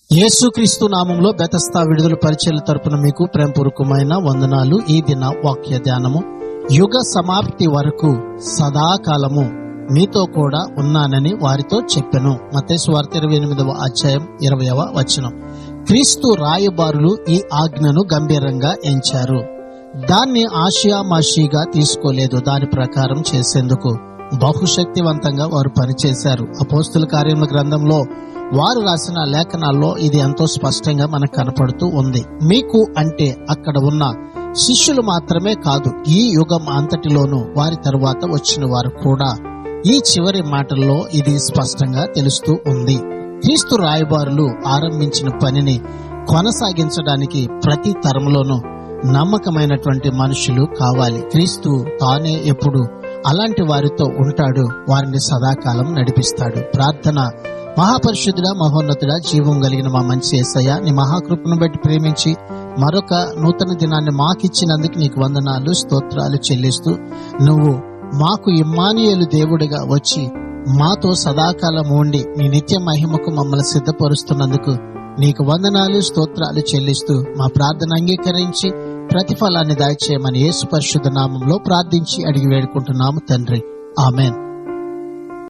యేసుక్రీస్తు నామంలో బెతస్తా విడుదల పరిచర్ల తరపున మీకు ప్రేమపూర్వకమైన వందనాలు. ఈ దిన వాక్య ధ్యానము, యుగ సమాప్తి వరకు సదాకాలము మీతో కూడా ఉన్నానని వారితో చెప్పెను. మత్తయి సువార్త 28వ అధ్యాయం 20వ వచనం. క్రీస్తు రాయబారులు ఈ ఆజ్ఞను గంభీరంగా ఎంచారు. దాన్ని ఆషియామాషిగా తీసుకోలేదు. దాని ప్రకారం చేసేందుకు బహుశక్తివంతంగా వారు పనిచేశారు. అపోస్తుల కార్యముల గ్రంథంలో వారు రాసిన లేఖనాల్లో ఇది ఎంతో స్పష్టంగా మనకు కనపడుతూ ఉంది. మీకు అంటే అక్కడ ఉన్న శిష్యులు మాత్రమే కాదు, ఈ యుగం అంతటిలోనూ వారి తరువాత వచ్చిన వారు కూడా ఈ చివరి మాటల్లో ఇది స్పష్టంగా తెలుస్తూ ఉంది. క్రీస్తు రాయబారులు ఆరంభించిన పనిని కొనసాగించడానికి ప్రతి తరంలోనూ నమ్మకమైనటువంటి మనుషులు కావాలి. క్రీస్తు తానే ఎప్పుడు అలాంటి వారితో ఉంటాడు, వారిని సదాకాలం నడిపిస్తాడు. ప్రార్థన. మహాపరిశుద్ధుడా, మహోన్నతుడా, జీవం కలిగిన మా మంచి యేసయ్య, నీ మహాకృపను బట్టి ప్రేమించి మరొక నూతన దినాన్ని మాకిచ్చినందుకు నీకు వందనాలు, స్తోత్రాలు చెల్లిస్తూ, నువ్వు మాకు ఇమ్మానుయేలు దేవుడిగా వచ్చి మాతో సదాకాలం ఉండి నీ నిత్య మహిమకు మమ్మల్ని సిద్ధపరుస్తున్నందుకు నీకు వందనాలు, స్తోత్రాలు చెల్లిస్తూ మా ప్రార్థన అంగీకరించి ప్రతిఫలాన్ని దయచేయమని యేసు పరిశుద్ధ నామంలో ప్రార్థించి అడిగి వేడుకుంటున్నాము తండ్రి. ఆమెన్.